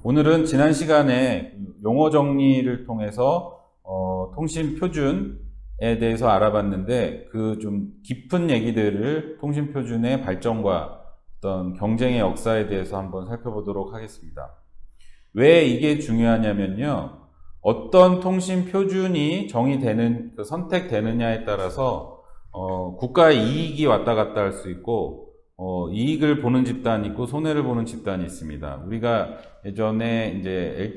오늘은 지난 시간에 용어 정리를 통해서 통신 표준에 대해서 알아봤는데 그 좀 깊은 얘기들을 통신 표준의 발전과 어떤 경쟁의 역사에 대해서 한번 살펴보도록 하겠습니다. 왜 이게 중요하냐면요. 어떤 통신 표준이 정의되는, 선택되느냐에 따라서 국가의 이익이 왔다 갔다 할 수 있고 이익을 보는 집단이 있고 손해를 보는 집단이 있습니다. 우리가 예전에 이제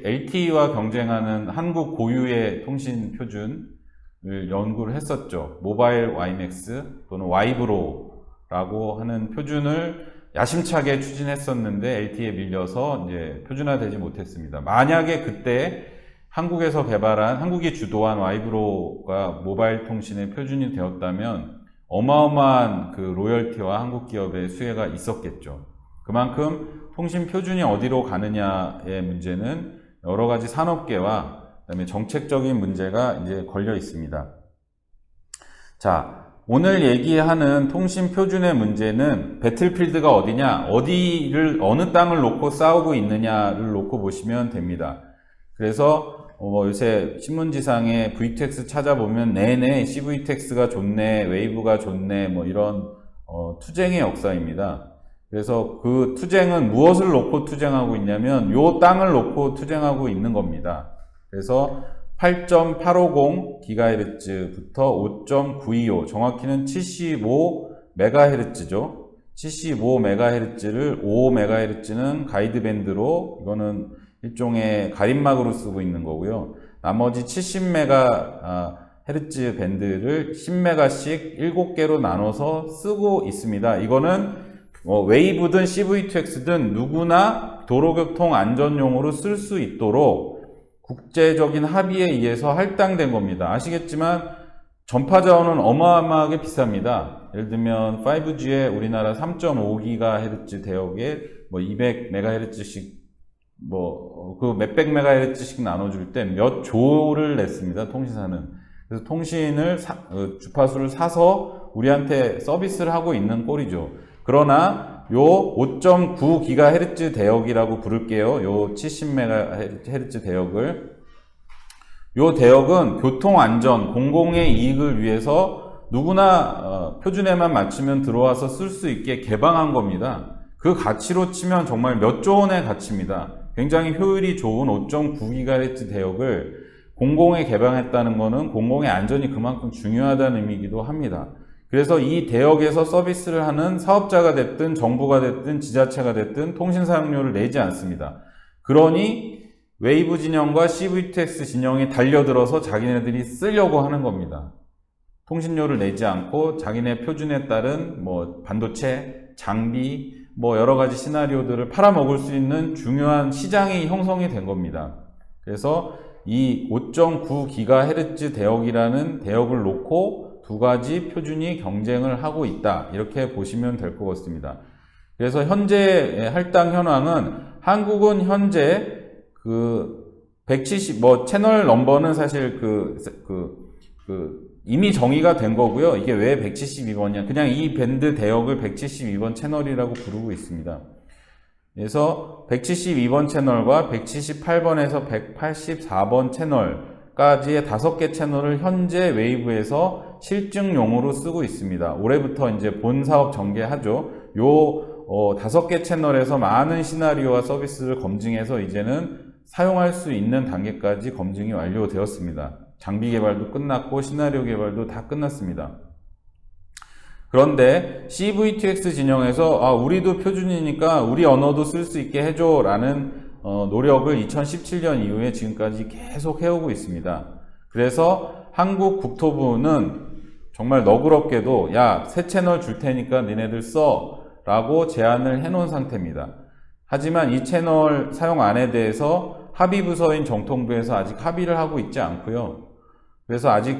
LTE와 경쟁하는 한국 고유의 통신 표준을 연구를 했었죠. 모바일 WiMAX 또는 와이브로라고 하는 표준을 야심차게 추진했었는데 LTE에 밀려서 이제 표준화되지 못했습니다. 만약에 그때 한국에서 개발한, 한국이 주도한 와이브로가 모바일 통신의 표준이 되었다면 어마어마한 그 로열티와 한국 기업의 수혜가 있었겠죠. 그만큼 통신 표준이 어디로 가느냐의 문제는 여러 가지 산업계와 그다음에 정책적인 문제가 이제 걸려 있습니다. 자, 오늘 얘기하는 통신 표준의 문제는 배틀필드가 어디냐, 어느 땅을 놓고 싸우고 있느냐를 놓고 보시면 됩니다. 그래서 요새 신문지상에 V2X 찾아보면 내내 CVTX가 좋네, 웨이브가 좋네, 이런 투쟁의 역사입니다. 그래서 그 투쟁은 무엇을 놓고 투쟁하고 있냐면 요 땅을 놓고 투쟁하고 있는 겁니다. 그래서 8.850GHz부터 5.925, 정확히는 75MHz죠. 75MHz를 5MHz는 가이드밴드로, 이거는 일종의 가림막으로 쓰고 있는 거고요. 나머지 70MHz 밴드를 10메가씩 7개로 나눠서 쓰고 있습니다. 이거는 웨이브든 CV2X든 누구나 도로교통 안전용으로 쓸 수 있도록 국제적인 합의에 의해서 할당된 겁니다. 아시겠지만 전파 자원은 어마어마하게 비쌉니다. 예를 들면 5G에 우리나라 3.5GHz 대역에 200MHz씩 그 몇백 메가헤르츠씩 나눠줄 때 몇 조를 냈습니다. 통신사는. 그래서 통신을 주파수를 사서 우리한테 서비스를 하고 있는 꼴이죠. 그러나 요 5.9GHz 대역이라고 부를게요. 요 70MHz 대역을. 요 대역은 교통안전, 공공의 이익을 위해서 누구나 표준에만 맞추면 들어와서 쓸 수 있게 개방한 겁니다. 그 가치로 치면 정말 몇 조 원의 가치입니다. 굉장히 효율이 좋은 5.9GHz 대역을 공공에 개방했다는 것은 공공의 안전이 그만큼 중요하다는 의미이기도 합니다. 그래서 이 대역에서 서비스를 하는 사업자가 됐든 정부가 됐든 지자체가 됐든 통신 사용료를 내지 않습니다. 그러니 웨이브 진영과 CVTX 진영이 달려들어서 자기네들이 쓰려고 하는 겁니다. 통신료를 내지 않고 자기네 표준에 따른 반도체, 장비, 여러 가지 시나리오들을 팔아먹을 수 있는 중요한 시장이 형성이 된 겁니다. 그래서 이 5.9GHz 대역이라는 대역을 놓고 두 가지 표준이 경쟁을 하고 있다. 이렇게 보시면 될 것 같습니다. 그래서 현재 할당 현황은 한국은 현재 170, 채널 넘버는 사실 이미 정의가 된 거고요. 이게 왜 172번이냐. 그냥 이 밴드 대역을 172번 채널이라고 부르고 있습니다. 그래서 172번 채널과 178번에서 184번 채널까지의 5개 채널을 현재 웨이브에서 실증용으로 쓰고 있습니다. 올해부터 이제 본 사업 전개하죠. 요 5개 채널에서 많은 시나리오와 서비스를 검증해서 이제는 사용할 수 있는 단계까지 검증이 완료되었습니다. 장비 개발도 끝났고 시나리오 개발도 다 끝났습니다. 그런데 CVTX 진영에서 우리도 표준이니까 우리 언어도 쓸 수 있게 해줘 라는 노력을 2017년 이후에 지금까지 계속 해오고 있습니다. 그래서 한국 국토부는 정말 너그럽게도 새 채널 줄 테니까 니네들 써 라고 제안을 해놓은 상태입니다. 하지만 이 채널 사용 안에 대해서 합의부서인 정통부에서 아직 합의를 하고 있지 않고요. 그래서 아직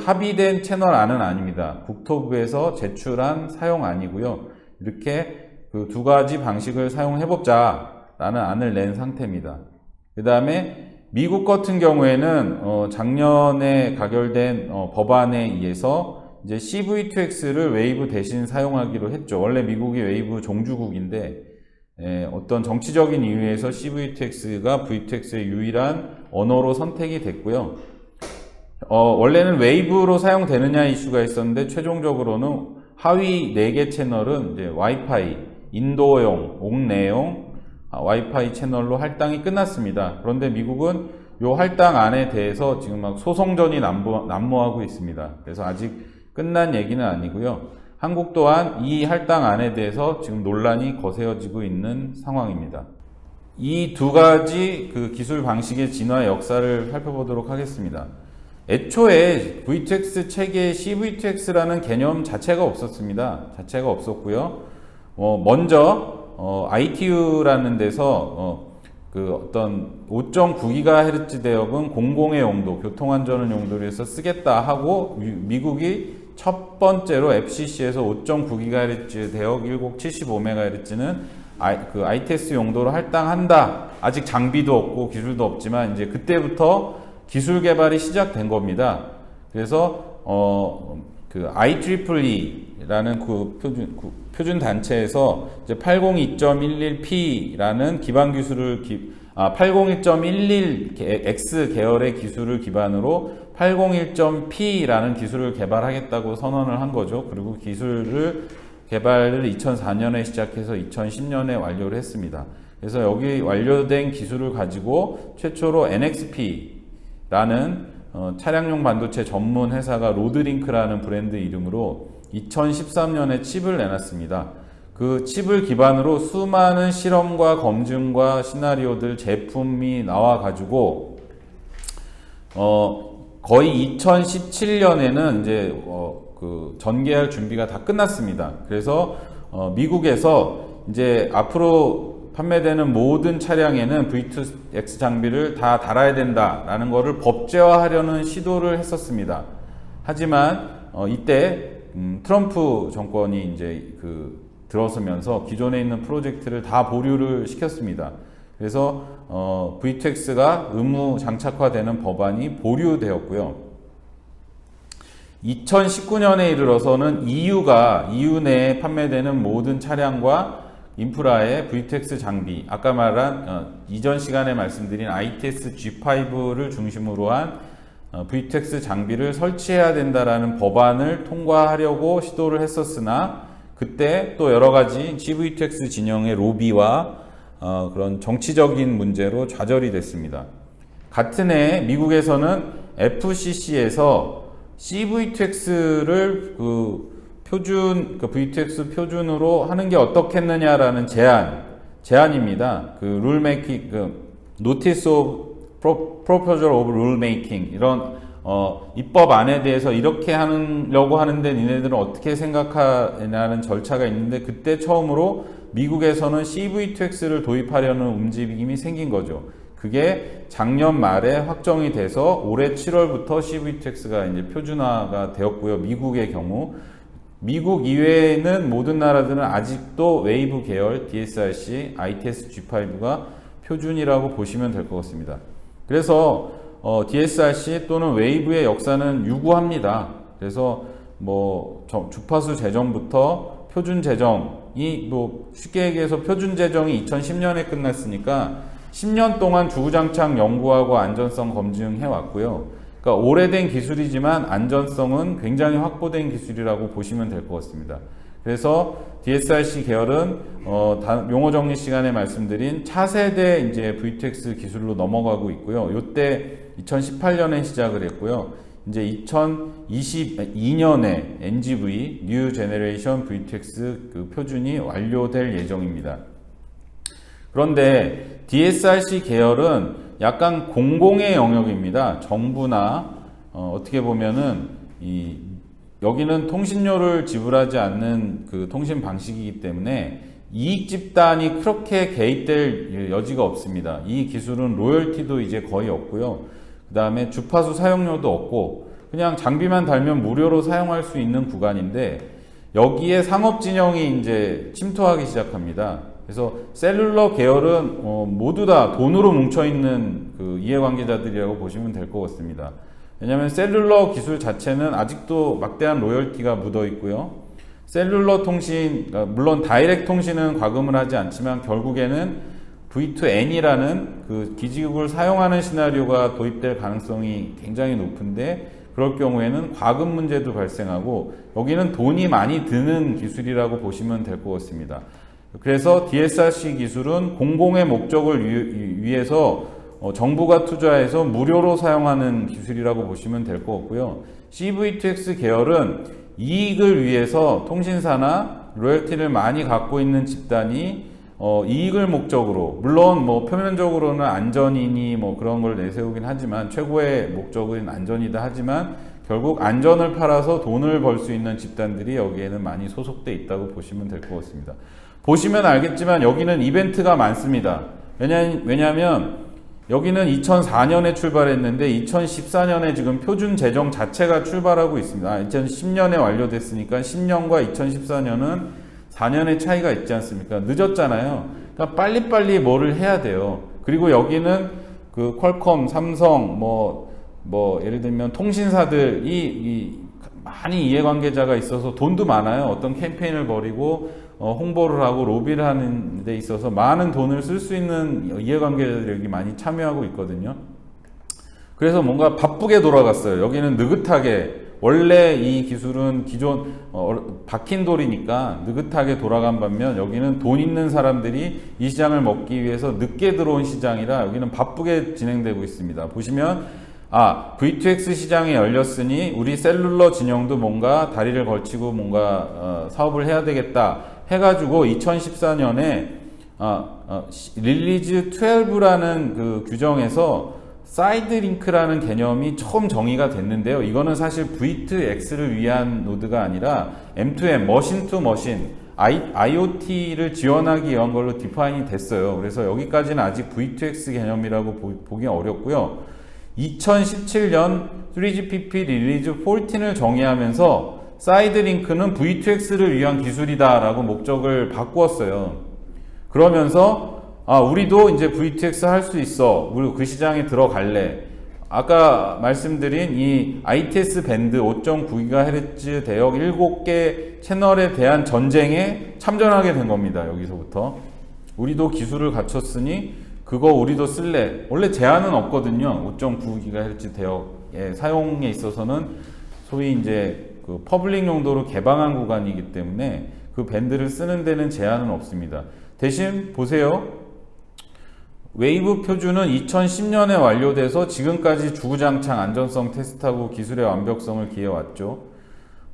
합의된 채널안은 아닙니다. 국토부에서 제출한 사용안이고요. 이렇게 두 가지 방식을 사용해보자 라는 안을 낸 상태입니다. 그 다음에 미국 같은 경우에는 작년에 가결된 법안에 의해서 이제 CV2X를 웨이브 대신 사용하기로 했죠. 원래 미국이 웨이브 종주국인데 어떤 정치적인 이유에서 CVTX가 V2X의 유일한 언어로 선택이 됐고요. 원래는 웨이브로 사용되느냐 이슈가 있었는데 최종적으로는 하위 4개 채널은 이제 와이파이, 인도어용, 옥내용 와이파이 채널로 할당이 끝났습니다. 그런데 미국은 이 할당 안에 대해서 지금 막 소송전이 난무하고 있습니다. 그래서 아직 끝난 얘기는 아니고요. 한국 또한 이 할당 안에 대해서 지금 논란이 거세어지고 있는 상황입니다. 이 두 가지 그 기술 방식의 진화 역사를 살펴보도록 ha겠습니다. 애초에 V2X 체계에 CVTX라는 개념 자체가 없었습니다. 자체가 없었고요. 먼저 ITU라는 데서 그 어떤 5.9GHz 대역은 공공의 용도, 교통안전을 용도로 해서 쓰겠다 하고 미국이 첫 번째로 FCC에서 5.9GHz 대역 1075MHz는 그 ITS 용도로 할당한다. 아직 장비도 없고 기술도 없지만 이제 그때부터 기술 개발이 시작된 겁니다. 그래서 그 IEEE라는 그 표준 단체에서 이제 802.11p라는 기반 기술을 801.11x 계열의 기술을 기반으로 801.p라는 기술을 개발하겠다고 선언을 한 거죠. 그리고 개발을 2004년에 시작해서 2010년에 완료를 했습니다. 그래서 여기 완료된 기술을 가지고 최초로 NXP라는 차량용 반도체 전문 회사가 로드링크라는 브랜드 이름으로 2013년에 칩을 내놨습니다. 그 칩을 기반으로 수많은 실험과 검증과 시나리오들 제품이 나와가지고 거의 2017년에는 이제 그 전개할 준비가 다 끝났습니다. 그래서 미국에서 이제 앞으로 판매되는 모든 차량에는 V2X 장비를 다 달아야 된다라는 것을 법제화하려는 시도를 했었습니다. 하지만 이때 트럼프 정권이 이제 들어서면서 기존에 있는 프로젝트를 다 보류를 시켰습니다. 그래서 V2X가 의무 장착화되는 법안이 보류되었고요. 2019년에 이르러서는 EU 내에 판매되는 모든 차량과 인프라의 V2X 장비, 아까 말한 이전 시간에 말씀드린 ITS G5를 중심으로 한 V2X 장비를 설치해야 된다라는 법안을 통과하려고 시도를 했었으나 그때 또 여러 가지 CVTX 진영의 로비와 그런 정치적인 문제로 좌절이 됐습니다. 같은 해 미국에서는 FCC에서 CVTX를 V2X 표준으로 하는 게 어떻겠느냐라는 제안입니다. Notice of Proposal of Rulemaking 이런 입법안에 대해서 이렇게 하려고 하는데 니네들은 어떻게 생각하냐는 절차가 있는데 그때 처음으로 미국에서는 CVTX를 도입하려는 움직임이 생긴 거죠. 그게 작년 말에 확정이 돼서 올해 7월부터 CVTX가 이제 표준화가 되었고요. 미국의 경우. 미국 이외에는 모든 나라들은 아직도 웨이브 계열 DSRC, ITS G5가 표준이라고 보시면 될 것 같습니다. 그래서 DSRC 또는 웨이브의 역사는 유구합니다. 그래서 주파수 제정부터 표준 제정이 쉽게 얘기해서 표준 제정이 2010년에 끝났으니까 10년 동안 주구장창 연구하고 안전성 검증해 왔고요. 그러니까 오래된 기술이지만 안전성은 굉장히 확보된 기술이라고 보시면 될 것 같습니다. 그래서 DSRC 계열은 용어 정리 시간에 말씀드린 차세대 이제 V2X 기술로 넘어가고 있고요. 이때 2018년에 시작을 했고요. 이제 2022년에 NGV New Generation V2X 표준이 완료될 예정입니다. 그런데 DSRC 계열은 약간 공공의 영역입니다. 정부나 어떻게 보면은 여기는 통신료를 지불하지 않는 그 통신 방식이기 때문에 이익 집단이 그렇게 개입될 여지가 없습니다. 이 기술은 로열티도 이제 거의 없고요. 그 다음에 주파수 사용료도 없고 그냥 장비만 달면 무료로 사용할 수 있는 구간인데 여기에 상업 진영이 이제 침투하기 시작합니다. 그래서 셀룰러 계열은 모두 다 돈으로 뭉쳐있는 그 이해관계자들이라고 보시면 될 것 같습니다. 왜냐하면 셀룰러 기술 자체는 아직도 막대한 로열티가 묻어 있고요. 셀룰러 통신, 물론 다이렉트 통신은 과금을 하지 않지만 결국에는 V2N이라는 그 기지국을 사용하는 시나리오가 도입될 가능성이 굉장히 높은데, 그럴 경우에는 과금 문제도 발생하고 여기는 돈이 많이 드는 기술이라고 보시면 될 것 같습니다. 그래서 DSRC 기술은 공공의 목적을 위해서 정부가 투자해서 무료로 사용하는 기술이라고 보시면 될 것 같고요. CV2X 계열은 이익을 위해서 통신사나 로열티를 많이 갖고 있는 집단이 이익을 목적으로, 물론 뭐 표면적으로는 안전이니 뭐 그런 걸 내세우긴 하지만, 최고의 목적은 안전이다 하지만 결국 안전을 팔아서 돈을 벌 수 있는 집단들이 여기에는 많이 소속돼 있다고 보시면 될 것 같습니다. 보시면 알겠지만 여기는 이벤트가 많습니다. 왜냐하면 여기는 2004년에 출발했는데 2014년에 지금 표준 제정 자체가 출발하고 있습니다. 2010년에 완료됐으니까 10년과 2014년은 4년의 차이가 있지 않습니까? 늦었잖아요. 그러니까 빨리빨리 뭐를 해야 돼요. 그리고 여기는 그 퀄컴, 삼성, 예를 들면 통신사들이 많이 이해관계자가 있어서 돈도 많아요. 어떤 캠페인을 벌이고 홍보를 하고 로비를 하는 데 있어서 많은 돈을 쓸 수 있는 이해관계자들이 여기 많이 참여하고 있거든요. 그래서 뭔가 바쁘게 돌아갔어요. 여기는 느긋하게, 원래 이 기술은 기존 박힌 돌이니까 느긋하게 돌아간 반면 여기는 돈 있는 사람들이 이 시장을 먹기 위해서 늦게 들어온 시장이라 여기는 바쁘게 진행되고 있습니다. 보시면 V2X 시장이 열렸으니 우리 셀룰러 진영도 뭔가 다리를 걸치고 뭔가 사업을 해야 되겠다 해가지고 2014년에 릴리즈 12라는 그 규정에서 사이드 링크라는 개념이 처음 정의가 됐는데요. 이거는 사실 V2X를 위한 노드가 아니라 M2M, 머신 투 머신, IoT를 지원하기 위한 걸로 디파인이 됐어요. 그래서 여기까지는 아직 V2X 개념이라고 보기 어렵고요. 2017년 3GPP 릴리즈 14을 정의하면서 사이드 링크는 V2X를 위한 기술이다 라고 목적을 바꾸었어요. 그러면서 우리도 이제 V2X 할 수 있어. 우리 그 시장에 들어갈래. 아까 말씀드린 이 ITS 밴드 5.9GHz 대역 7개 채널에 대한 전쟁에 참전하게 된 겁니다. 여기서부터. 우리도 기술을 갖췄으니 그거 우리도 쓸래. 원래 제한은 없거든요. 5.9GHz 대역의 사용에 있어서는 소위 이제 그 퍼블릭 용도로 개방한 구간이기 때문에 그 밴드를 쓰는 데는 제한은 없습니다. 대신 보세요. 웨이브 표준은 2010년에 완료돼서 지금까지 주구장창 안전성 테스트하고 기술의 완벽성을 기해왔죠.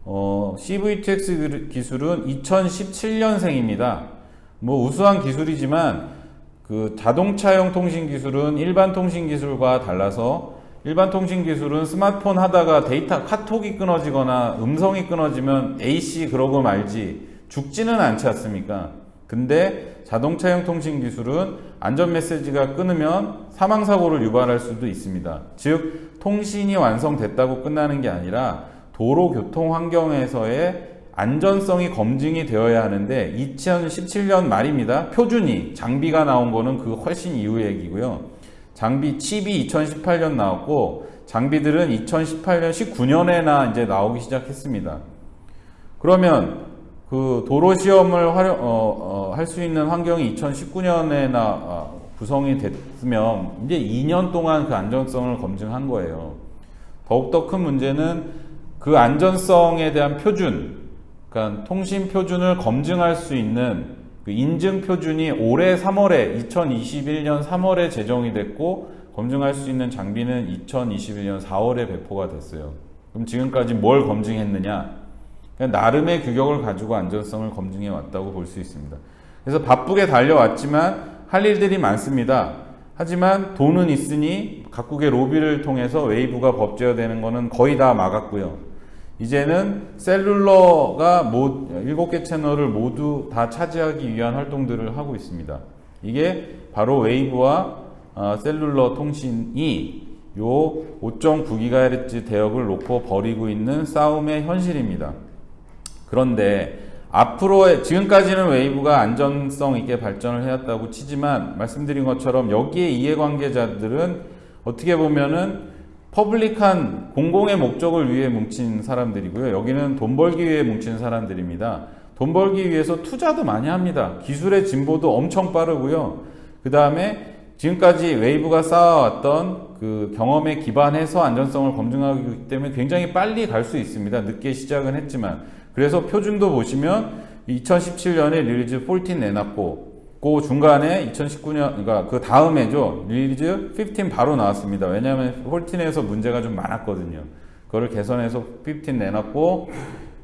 CV2X 기술은 2017년생입니다. 뭐 우수한 기술이지만 그 자동차용 통신 기술은 일반 통신 기술과 달라서, 일반 통신 기술은 스마트폰 하다가 데이터 카톡이 끊어지거나 음성이 끊어지면 AC 그러고 말지 죽지는 않지 않습니까? 근데 자동차용 통신 기술은 안전 메시지가 끊으면 사망사고를 유발할 수도 있습니다. 즉 통신이 완성됐다고 끝나는 게 아니라 도로 교통 환경에서의 안전성이 검증이 되어야 하는데 2017년 말입니다. 표준이, 장비가 나온 거는 그 훨씬 이후 얘기고요. 장비 칩이 2018년 나왔고 장비들은 2018년 19년에나 이제 나오기 시작했습니다. 그러면 그 도로 시험을 할 수 있는 환경이 2019년에나 구성이 됐으면 이제 2년 동안 그 안전성을 검증한 거예요. 더욱더 큰 문제는 그 안전성에 대한 표준, 그러니까 통신 표준을 검증할 수 있는 그 인증 표준이 올해 3월에 2021년 3월에 제정이 됐고 검증할 수 있는 장비는 2021년 4월에 배포가 됐어요. 그럼 지금까지 뭘 검증했느냐? 나름의 규격을 가지고 안전성을 검증해 왔다고 볼 수 있습니다. 그래서 바쁘게 달려왔지만 할 일들이 많습니다. 하지만 돈은 있으니 각국의 로비를 통해서 웨이브가 법제화되는 거는 거의 다 막았고요. 이제는 셀룰러가 7개 채널을 모두 다 차지하기 위한 활동들을 하고 있습니다. 이게 바로 웨이브와 셀룰러 통신이 요 5.9GHz 대역을 놓고 벌이고 있는 싸움의 현실입니다. 그런데 앞으로의, 지금까지는 웨이브가 안전성 있게 발전을 해왔다고 치지만 말씀드린 것처럼 여기에 이해관계자들은 어떻게 보면은 퍼블릭한 공공의 목적을 위해 뭉친 사람들이고요. 여기는 돈 벌기 위해 뭉친 사람들입니다. 돈 벌기 위해서 투자도 많이 합니다. 기술의 진보도 엄청 빠르고요. 그 다음에 지금까지 웨이브가 쌓아왔던 그 경험에 기반해서 안전성을 검증하기 때문에 굉장히 빨리 갈 수 있습니다. 늦게 시작은 했지만. 그래서 표준도 보시면 2017년에 릴리즈 14 내놨고, 그 중간에 2019년, 그러니까 그 다음에죠. 릴리즈 15 바로 나왔습니다. 왜냐하면 14에서 문제가 좀 많았거든요. 그거를 개선해서 15 내놨고,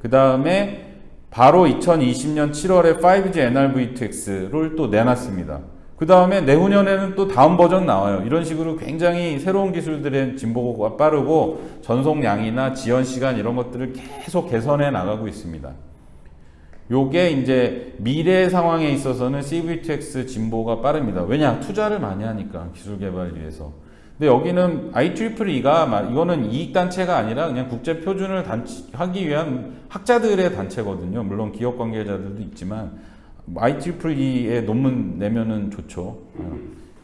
그 다음에 바로 2020년 7월에 5G NR-V2X를 또 내놨습니다. 그 다음에 내후년에는 또 다음 버전 나와요. 이런 식으로 굉장히 새로운 기술들의 진보가 빠르고 전송량이나 지연 시간 이런 것들을 계속 개선해 나가고 있습니다. 요게 이제 미래 상황에 있어서는 CV2X 진보가 빠릅니다. 왜냐? 투자를 많이 하니까 기술 개발을 위해서. 근데 여기는 IEEE가 이거는 이익단체가 아니라 그냥 국제 표준을 하기 위한 학자들의 단체거든요. 물론 기업 관계자들도 있지만 IEEE에 논문 내면은 좋죠.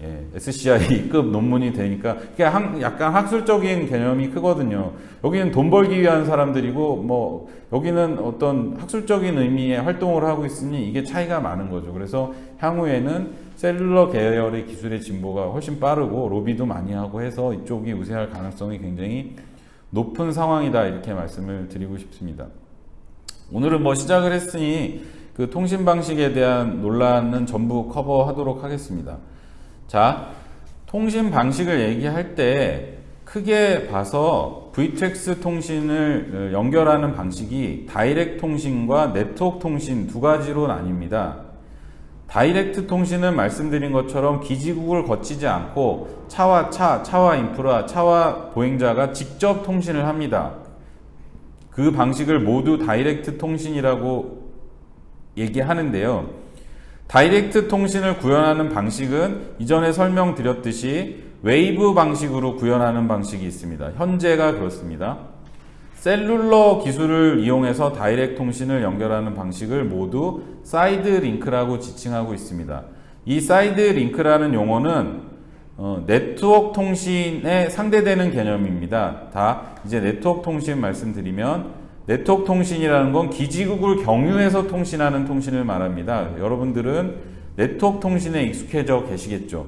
예, SCI급 논문이 되니까 그게 약간 학술적인 개념이 크거든요. 여기는 돈 벌기 위한 사람들이고 뭐 여기는 어떤 학술적인 의미의 활동을 하고 있으니 이게 차이가 많은 거죠. 그래서 향후에는 셀룰러 계열의 기술의 진보가 훨씬 빠르고 로비도 많이 하고 해서 이쪽이 우세할 가능성이 굉장히 높은 상황이다 이렇게 말씀을 드리고 싶습니다. 오늘은 뭐 시작을 했으니 그 통신 방식에 대한 논란은 전부 커버하도록 하겠습니다. 자, 통신 방식을 얘기할 때 크게 봐서 V2X 통신을 연결하는 방식이 다이렉트 통신과 네트워크 통신 두 가지로 나뉩니다. 다이렉트 통신은 말씀드린 것처럼 기지국을 거치지 않고 차와 인프라, 차와 보행자가 직접 통신을 합니다. 그 방식을 모두 다이렉트 통신이라고 얘기하는데요. 다이렉트 통신을 구현하는 방식은 이전에 설명드렸듯이 웨이브 방식으로 구현하는 방식이 있습니다. 현재가 그렇습니다. 셀룰러 기술을 이용해서 다이렉트 통신을 연결하는 방식을 모두 사이드 링크라고 지칭하고 있습니다. 이 사이드 링크라는 용어는 네트워크 통신에 상대되는 개념입니다. 다 이제 네트워크 통신 말씀드리면 네트워크 통신이라는 건 기지국을 경유해서 통신하는 통신을 말합니다. 여러분들은 네트워크 통신에 익숙해져 계시겠죠.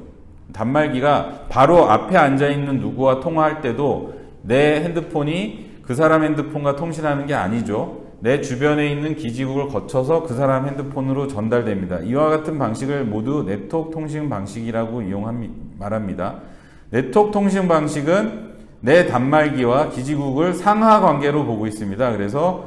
단말기가 바로 앞에 앉아있는 누구와 통화할 때도 내 핸드폰이 그 사람 핸드폰과 통신하는 게 아니죠. 내 주변에 있는 기지국을 거쳐서 그 사람 핸드폰으로 전달됩니다. 이와 같은 방식을 모두 네트워크 통신 방식이라고 말합니다. 네트워크 통신 방식은 내 단말기와 기지국을 상하 관계로 보고 있습니다. 그래서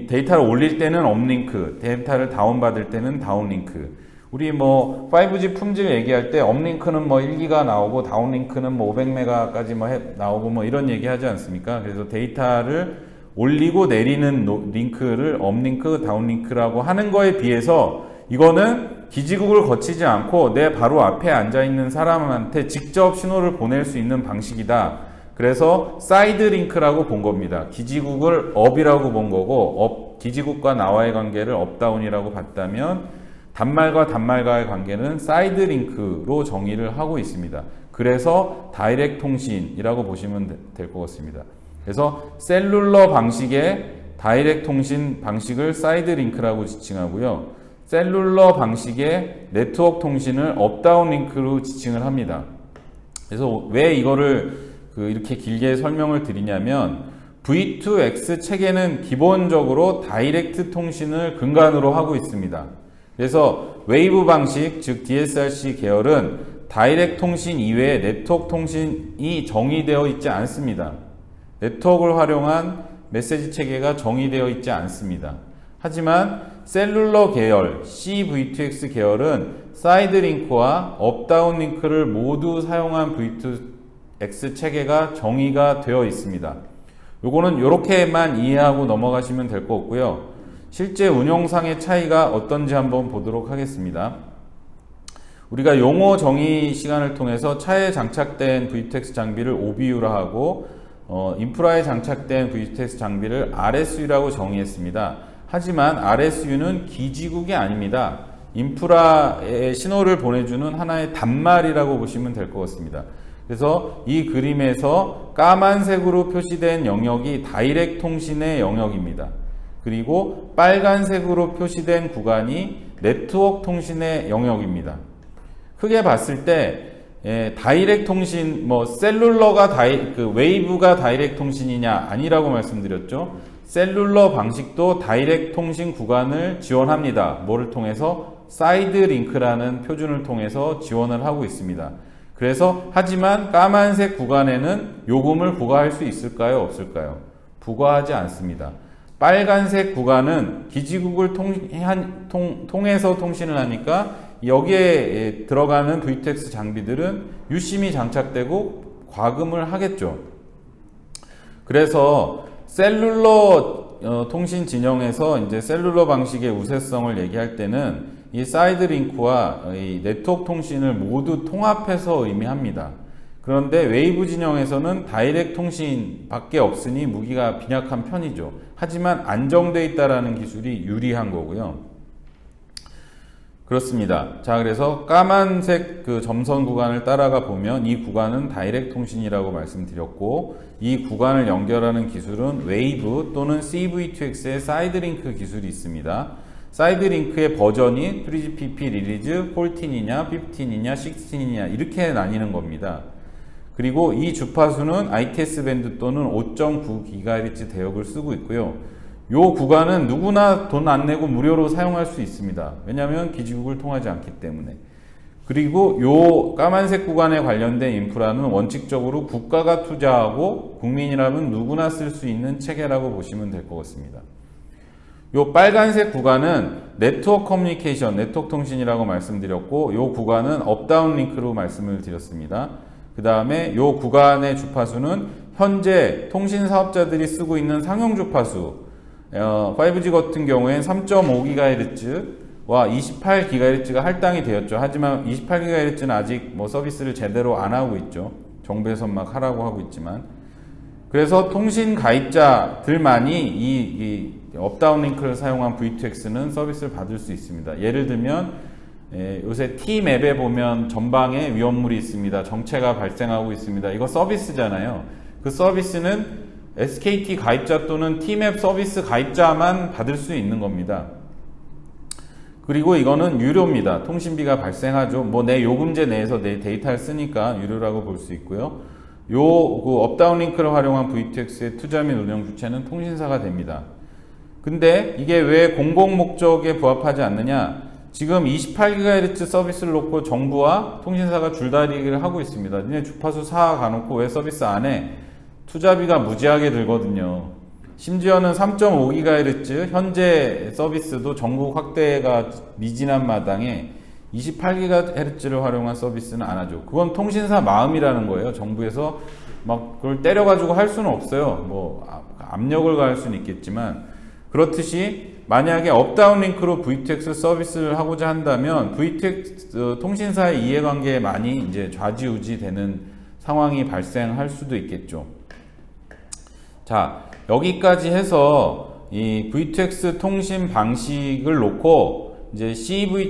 데이터를 올릴 때는 업링크, 데이터를 다운받을 때는 다운링크. 우리 뭐 5G 품질 얘기할 때 업링크는 뭐 1기가 나오고 다운링크는 뭐 500메가까지 뭐 나오고 뭐 이런 얘기 하지 않습니까? 그래서 데이터를 올리고 내리는 링크를 업링크, 다운링크라고 하는 거에 비해서 이거는 기지국을 거치지 않고 내 바로 앞에 앉아 있는 사람한테 직접 신호를 보낼 수 있는 방식이다. 그래서 사이드 링크라고 본 겁니다. 기지국을 업이라고 본 거고 기지국과 나와의 관계를 업다운이라고 봤다면 단말과 단말과의 관계는 사이드 링크로 정의를 하고 있습니다. 그래서 다이렉트 통신이라고 보시면 될 것 같습니다. 그래서 셀룰러 방식의 다이렉트 통신 방식을 사이드 링크라고 지칭하고요. 셀룰러 방식의 네트워크 통신을 업다운 링크로 지칭을 합니다. 그래서 왜 이거를 이렇게 길게 설명을 드리냐면 V2X 체계는 기본적으로 다이렉트 통신을 근간으로 하고 있습니다. 그래서 웨이브 방식, 즉 DSRC 계열은 다이렉트 통신 이외에 네트워크 통신이 정의되어 있지 않습니다. 네트워크를 활용한 메시지 체계가 정의되어 있지 않습니다. 하지만 셀룰러 계열, CV2X 계열은 사이드 링크와 업다운 링크를 모두 사용한 V2X 체계가 정의가 되어 있습니다. 요거는 이렇게만 이해하고 넘어가시면 될 것 같고요. 실제 운용상의 차이가 어떤지 한번 보도록 하겠습니다. 우리가 용어 정의 시간을 통해서 차에 장착된 V2X 장비를 OBU라 하고 인프라에 장착된 V2X 장비를 RSU라고 정의했습니다. 하지만 RSU는 기지국이 아닙니다. 인프라에 신호를 보내주는 하나의 단말이라고 보시면 될 것 같습니다. 그래서 이 그림에서 까만색으로 표시된 영역이 다이렉 통신의 영역입니다. 그리고 빨간색으로 표시된 구간이 네트워크 통신의 영역입니다. 크게 봤을 때 다이렉 통신, 셀룰러가 웨이브가 다이렉 통신이냐 아니라고 말씀드렸죠. 셀룰러 방식도 다이렉 통신 구간을 지원합니다. 뭐를 통해서? 사이드 링크라는 표준을 통해서 지원을 하고 있습니다. 그래서 하지만 까만색 구간에는 요금을 부과할 수 있을까요? 없을까요? 부과하지 않습니다. 빨간색 구간은 기지국을 통해서 통신을 하니까 여기에 들어가는 V2X 장비들은 유심히 장착되고 과금을 하겠죠. 그래서 셀룰러 통신 진영에서 이제 셀룰러 방식의 우세성을 얘기할 때는 이 사이드 링크와 이 네트워크 통신을 모두 통합해서 의미합니다. 그런데 웨이브 진영에서는 다이렉트 통신밖에 없으니 무기가 빈약한 편이죠. 하지만 안정되어 있다라는 기술이 유리한 거고요. 그렇습니다. 자, 그래서 까만색 그 점선 구간을 따라가 보면 이 구간은 다이렉트 통신이라고 말씀드렸고, 이 구간을 연결하는 기술은 웨이브 또는 CV2X의 사이드 링크 기술이 있습니다. 사이드 링크의 버전이 3GPP 리리즈 14이냐, 15이냐, 16이냐 이렇게 나뉘는 겁니다. 그리고 이 주파수는 ITS 밴드 또는 5.9GHz 대역을 쓰고 있고요. 요 구간은 누구나 돈 안 내고 무료로 사용할 수 있습니다. 왜냐하면 기지국을 통하지 않기 때문에. 그리고 요 까만색 구간에 관련된 인프라는 원칙적으로 국가가 투자하고 국민이라면 누구나 쓸 수 있는 체계라고 보시면 될 것 같습니다. 요 빨간색 구간은 네트워크 커뮤니케이션, 네트워크 통신이라고 말씀드렸고, 요 구간은 업다운 링크로 말씀을 드렸습니다. 그 다음에 요 구간의 주파수는 현재 통신 사업자들이 쓰고 있는 상용 주파수, 5G 같은 경우엔 3.5GHz와 28GHz가 할당이 되었죠. 하지만 28GHz는 아직 서비스를 제대로 안 하고 있죠. 정부에서 막 하라고 하고 있지만. 그래서 통신 가입자들만이 이 업다운 링크를 사용한 V2X는 서비스를 받을 수 있습니다. 예를 들면 요새 T맵에 보면 전방에 위험물이 있습니다. 정체가 발생하고 있습니다. 이거 서비스잖아요. 그 서비스는 SKT 가입자 또는 T맵 서비스 가입자만 받을 수 있는 겁니다. 그리고 이거는 유료입니다. 통신비가 발생하죠. 내 요금제 내에서 내 데이터를 쓰니까 유료라고 볼 수 있고요. 그 업다운 링크를 활용한 V2X의 투자 및 운영 주체는 통신사가 됩니다. 근데 이게 왜 공공 목적에 부합하지 않느냐? 지금 28GHz 서비스를 놓고 정부와 통신사가 줄다리기를 하고 있습니다. 니네 주파수 가놓고 왜 서비스 안 해? 투자비가 무지하게 들거든요. 심지어는 3.5GHz 현재 서비스도 전국 확대가 미진한 마당에 28GHz를 활용한 서비스는 안 하죠. 그건 통신사 마음이라는 거예요. 정부에서 막 그걸 때려가지고 할 수는 없어요. 압력을 가할 수는 있겠지만, 그렇듯이 만약에 업다운 링크로 V2X 서비스를 하고자 한다면 V2X 통신사의 이해관계에 많이 이제 좌지우지 되는 상황이 발생할 수도 있겠죠. 자, 여기까지 해서 이 V2X 통신 방식을 놓고 이제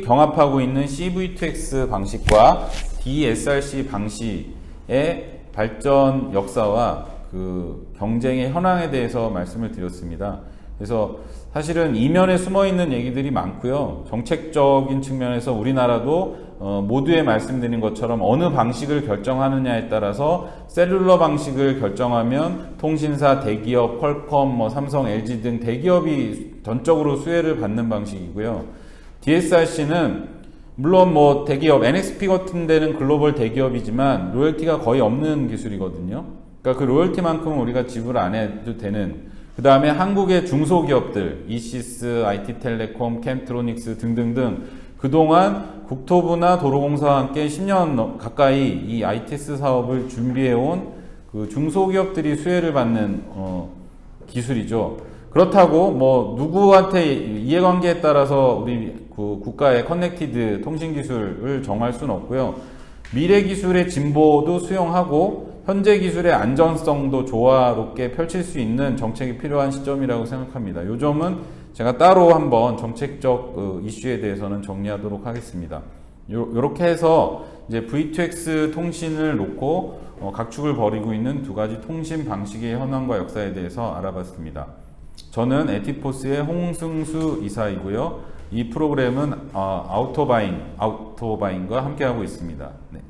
경합하고 있는 CV2X 방식과 DSRC 방식의 발전 역사와 그 경쟁의 현황에 대해서 말씀을 드렸습니다. 그래서 사실은 이면에 숨어있는 얘기들이 많고요. 정책적인 측면에서 우리나라도 모두에 말씀드린 것처럼 어느 방식을 결정하느냐에 따라서 셀룰러 방식을 결정하면 통신사, 대기업, 퀄컴, 삼성, LG 등 대기업이 전적으로 수혜를 받는 방식이고요. DSRC는 물론 대기업, NXP 같은 데는 글로벌 대기업이지만 로열티가 거의 없는 기술이거든요. 그러니까 그 로열티만큼은 우리가 지불 안 해도 되는, 그 다음에 한국의 중소기업들, 이시스, IT텔레콤, 캠트로닉스 등등등 그동안 국토부나 도로공사와 함께 10년 가까이 이 ITS 사업을 준비해온 그 중소기업들이 수혜를 받는 기술이죠. 그렇다고 누구한테 이해관계에 따라서 우리 그 국가의 커넥티드 통신기술을 정할 수는 없고요. 미래 기술의 진보도 수용하고 현재 기술의 안전성도 조화롭게 펼칠 수 있는 정책이 필요한 시점이라고 생각합니다. 이 점은 제가 따로 한번 정책적 이슈에 대해서는 정리하도록 하겠습니다. 요렇게 해서 이제 V2X 통신을 놓고 각축을 벌이고 있는 두 가지 통신 방식의 현황과 역사에 대해서 알아봤습니다. 저는 에티포스의 홍승수 이사이고요. 이 프로그램은 아우토바인과 함께하고 있습니다. 네.